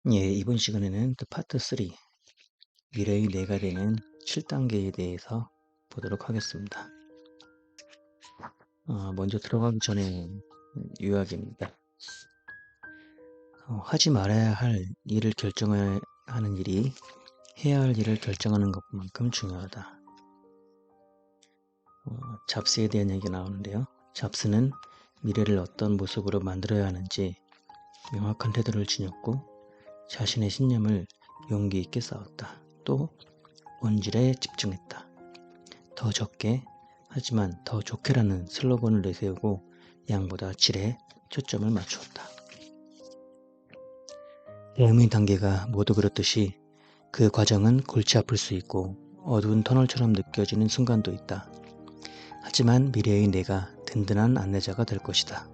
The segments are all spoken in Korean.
예, 이번 시간에는 파트 3, 미래의 내가 되는 7단계에 대해서 보도록 하겠습니다. 먼저 들어가기 전에 요약입니다. 하지 말아야 할 일을 결정하는 일이 해야 할 일을 결정하는 것만큼 중요하다. 잡스에 대한 얘기가 나오는데요. 잡스는 미래를 어떤 모습으로 만들어야 하는지 명확한 태도를 지녔고 자신의 신념을 용기 있게 싸웠다. 또 본질에 집중했다. 더 적게 하지만 더 좋게라는 슬로건을 내세우고 양보다 질에 초점을 맞추었다. 대음의 단계가 모두 그렇듯이 그 과정은 골치 아플 수 있고 어두운 터널처럼 느껴지는 순간도 있다. 하지만 미래의 내가 든든한 안내자가 될 것이다.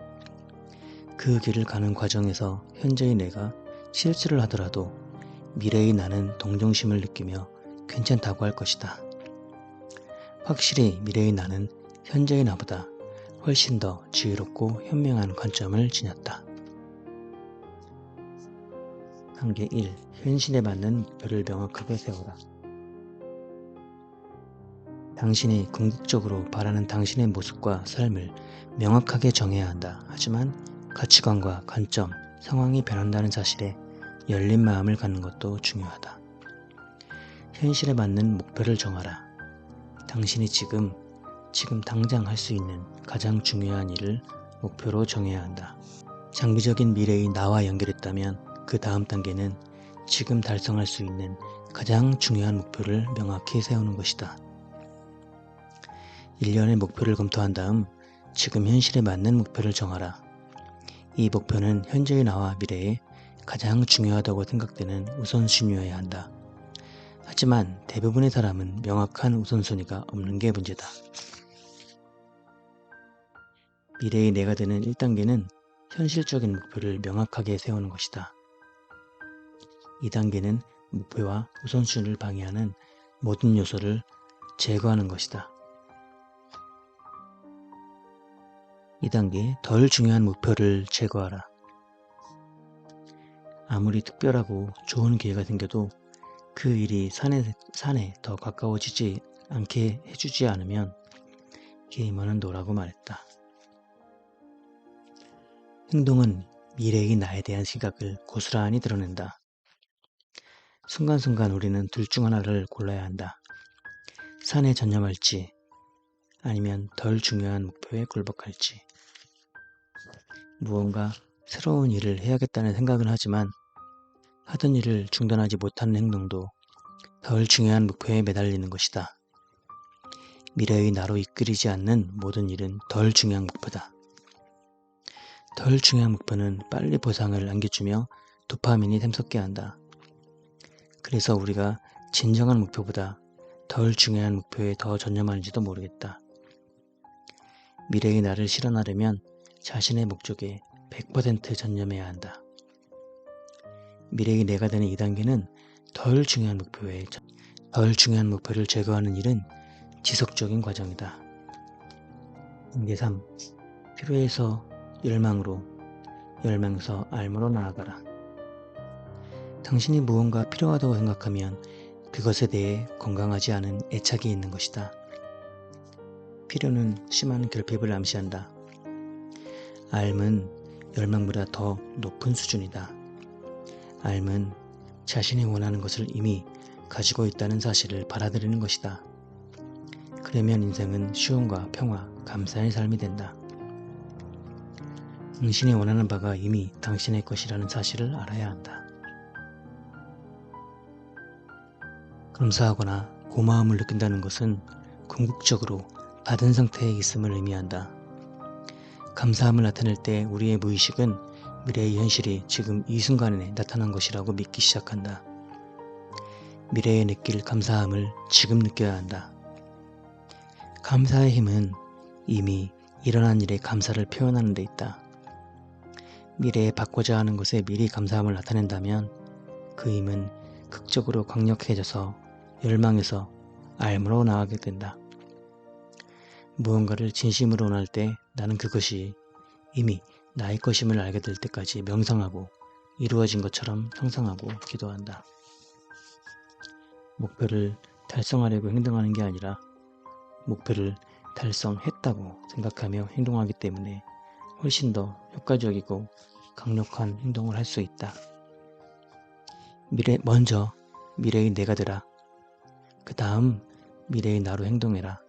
그 길을 가는 과정에서 현재의 내가 실수를 하더라도 미래의 나는 동정심을 느끼며 괜찮다고 할 것이다. 확실히 미래의 나는 현재의 나보다 훨씬 더 지혜롭고 현명한 관점을 지녔다. 단계 1. 현실에 맞는 목표를 명확하게 세워라. 당신이 궁극적으로 바라는 당신의 모습과 삶을 명확하게 정해야 한다. 하지만 가치관과 관점, 상황이 변한다는 사실에 열린 마음을 갖는 것도 중요하다. 현실에 맞는 목표를 정하라. 당신이 지금 당장 할 수 있는 가장 중요한 일을 목표로 정해야 한다. 장기적인 미래의 나와 연결했다면 그 다음 단계는 지금 달성할 수 있는 가장 중요한 목표를 명확히 세우는 것이다. 1년의 목표를 검토한 다음 지금 현실에 맞는 목표를 정하라. 이 목표는 현재의 나와 미래에 가장 중요하다고 생각되는 우선순위여야 한다. 하지만 대부분의 사람은 명확한 우선순위가 없는 게 문제다. 미래의 내가 되는 1단계는 현실적인 목표를 명확하게 세우는 것이다. 2단계는 목표와 우선순위를 방해하는 모든 요소를 제거하는 것이다. 2단계 덜 중요한 목표를 제거하라. 아무리 특별하고 좋은 기회가 생겨도 그 일이 산에 더 가까워지지 않게 해주지 않으면 게이머는 노라고 말했다. 행동은 미래의 나에 대한 시각을 고스란히 드러낸다. 순간순간 우리는 둘 중 하나를 골라야 한다. 산에 전념할지 아니면 덜 중요한 목표에 굴복할지. 무언가 새로운 일을 해야겠다는 생각은 하지만 하던 일을 중단하지 못하는 행동도 덜 중요한 목표에 매달리는 것이다. 미래의 나로 이끌이지 않는 모든 일은 덜 중요한 목표다. 덜 중요한 목표는 빨리 보상을 안겨주며 도파민이 샘솟게 한다. 그래서 우리가 진정한 목표보다 덜 중요한 목표에 더 전념하는지도 모르겠다. 미래의 나를 실현하려면 자신의 목적에 100% 전념해야 한다. 미래의 내가 되는 2단계는 덜 중요한 목표를 제거하는 일은 지속적인 과정이다. 단계 3. 필요해서 열망으로, 열망에서 알므로 나아가라. 당신이 무언가 필요하다고 생각하면 그것에 대해 건강하지 않은 애착이 있는 것이다. 필요는 심한 결핍을 암시한다. 알은 열망보다 더 높은 수준이다. 알은 자신이 원하는 것을 이미 가지고 있다는 사실을 받아들이는 것이다. 그러면 인생은 쉼과 평화, 감사의 삶이 된다. 당신이 원하는 바가 이미 당신의 것이라는 사실을 알아야 한다. 감사하거나 고마움을 느낀다는 것은 궁극적으로 받은 상태에 있음을 의미한다. 감사함을 나타낼 때 우리의 무의식은 미래의 현실이 지금 이 순간에 나타난 것이라고 믿기 시작한다. 미래에 느낄 감사함을 지금 느껴야 한다. 감사의 힘은 이미 일어난 일에 감사를 표현하는 데 있다. 미래에 받고자 하는 것에 미리 감사함을 나타낸다면 그 힘은 극적으로 강력해져서 열망에서 알므로 나아가게 된다. 무언가를 진심으로 원할 때 나는 그것이 이미 나의 것임을 알게 될 때까지 명상하고 이루어진 것처럼 상상하고 기도한다. 목표를 달성하려고 행동하는 게 아니라 목표를 달성했다고 생각하며 행동하기 때문에 훨씬 더 효과적이고 강력한 행동을 할 수 있다. 먼저 미래의 내가 되라. 그 다음 미래의 나로 행동해라.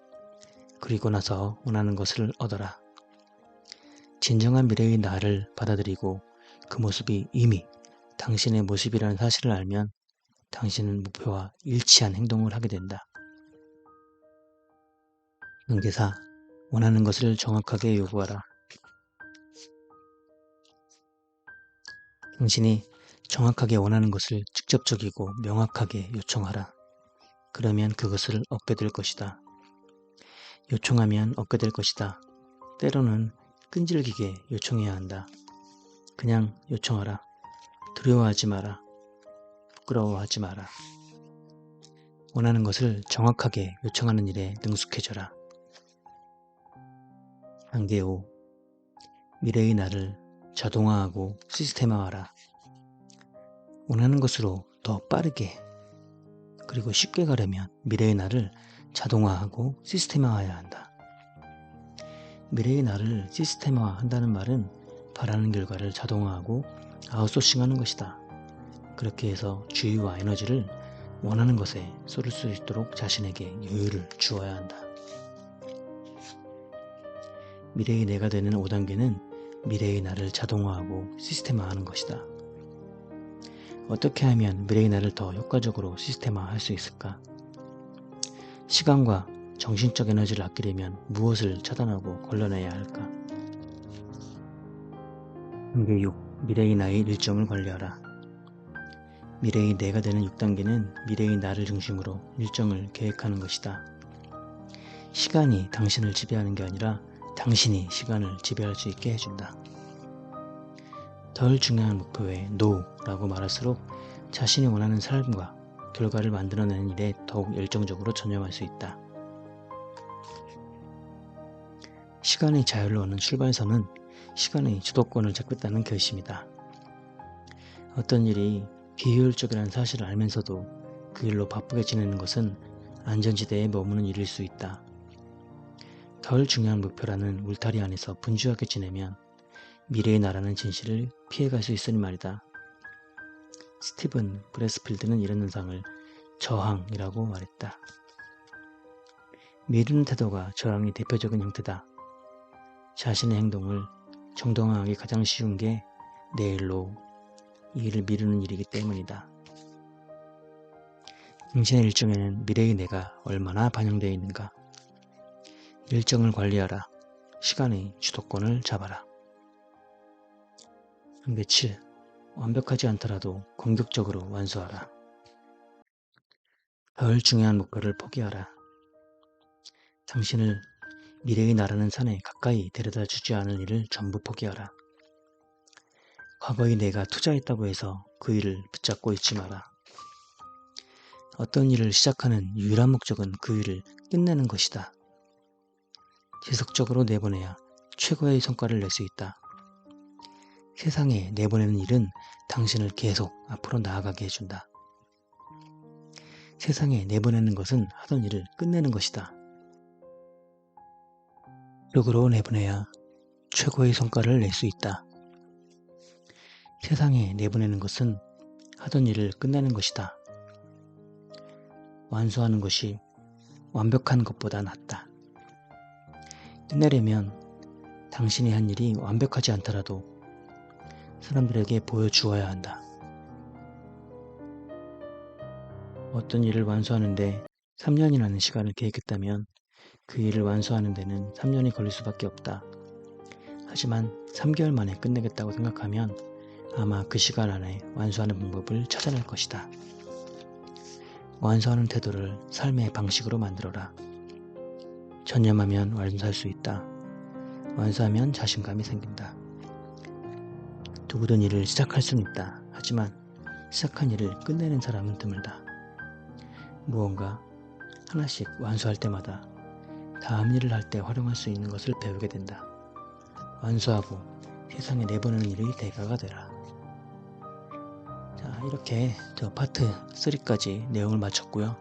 그리고 나서 원하는 것을 얻어라. 진정한 미래의 나를 받아들이고 그 모습이 이미 당신의 모습이라는 사실을 알면 당신은 목표와 일치한 행동을 하게 된다. 단계 4. 원하는 것을 정확하게 요구하라. 당신이 정확하게 원하는 것을 직접적이고 명확하게 요청하라. 그러면 그것을 얻게 될 것이다. 요청하면 얻게 될 것이다. 때로는 끈질기게 요청해야 한다. 그냥 요청하라. 두려워하지 마라. 부끄러워하지 마라. 원하는 것을 정확하게 요청하는 일에 능숙해져라. 단계 5. 미래의 나를 자동화하고 시스템화하라. 원하는 것으로 더 빠르게 그리고 쉽게 가려면 미래의 나를 자동화하고 시스템화해야 한다. 미래의 나를 시스템화한다는 말은 바라는 결과를 자동화하고 아웃소싱하는 것이다. 그렇게 해서 주의와 에너지를 원하는 것에 쏠 수 있도록 자신에게 여유를 주어야 한다. 미래의 내가 되는 5단계는 미래의 나를 자동화하고 시스템화하는 것이다. 어떻게 하면 미래의 나를 더 효과적으로 시스템화할 수 있을까? 시간과 정신적 에너지를 아끼려면 무엇을 차단하고 걸러내야 할까? 단계 6. 미래의 나의 일정을 관리하라. 미래의 내가 되는 6단계는 미래의 나를 중심으로 일정을 계획하는 것이다. 시간이 당신을 지배하는 게 아니라 당신이 시간을 지배할 수 있게 해준다. 덜 중요한 목표에 NO라고 말할수록 자신이 원하는 삶과 결과를 만들어내는 일에 더욱 열정적으로 전념할 수 있다. 시간의 자유를 얻는 출발선은 시간의 주도권을 잡겠다는 결심이다. 어떤 일이 비효율적이라는 사실을 알면서도 그 일로 바쁘게 지내는 것은 안전지대에 머무는 일일 수 있다. 덜 중요한 목표라는 울타리 안에서 분주하게 지내면 미래의 나라는 진실을 피해갈 수 있으니 말이다. 스티븐 브레스필드는 이런 현상을 저항이라고 말했다. 미루는 태도가 저항의 대표적인 형태다. 자신의 행동을 정당화하기 가장 쉬운 게 내일로 이 일을 미루는 일이기 때문이다. 당신의 일정에는 미래의 내가 얼마나 반영되어 있는가? 일정을 관리하라. 시간의 주도권을 잡아라. 단계 7. 완벽하지 않더라도 공격적으로 완수하라. 덜 중요한 목표를 포기하라. 당신을 미래의 나라는 산에 가까이 데려다 주지 않을 일을 전부 포기하라. 과거의 내가 투자했다고 해서 그 일을 붙잡고 있지 마라. 어떤 일을 시작하는 유일한 목적은 그 일을 끝내는 것이다. 지속적으로 내보내야 최고의 성과를 낼 수 있다. 세상에 내보내는 일은 당신을 계속 앞으로 나아가게 해준다. 세상에 내보내는 것은 하던 일을 끝내는 것이다. 적으로 내보내야 최고의 성과를 낼 수 있다. 세상에 내보내는 것은 하던 일을 끝내는 것이다. 완수하는 것이 완벽한 것보다 낫다. 끝내려면 당신이 한 일이 완벽하지 않더라도 사람들에게 보여주어야 한다. 어떤 일을 완수하는데 3년이라는 시간을 계획했다면 그 일을 완수하는 데는 3년이 걸릴 수밖에 없다. 하지만 3개월 만에 끝내겠다고 생각하면 아마 그 시간 안에 완수하는 방법을 찾아낼 것이다. 완수하는 태도를 삶의 방식으로 만들어라. 전념하면 완수할 수 있다. 완수하면 자신감이 생긴다. 누구든 일을 시작할 수는 있다. 하지만 시작한 일을 끝내는 사람은 드물다. 무언가 하나씩 완수할 때마다 다음 일을 할 때 활용할 수 있는 것을 배우게 된다. 완수하고 세상에 내보내는 일의 대가가 되라. 자, 이렇게 저 파트 3까지 내용을 마쳤고요.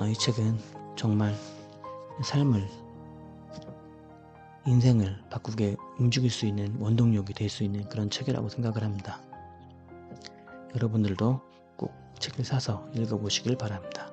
이 책은 정말 삶을, 인생을 바꾸게 움직일 수 있는 원동력이 될 수 있는 그런 책이라고 생각을 합니다. 여러분들도 꼭 책을 사서 읽어보시길 바랍니다.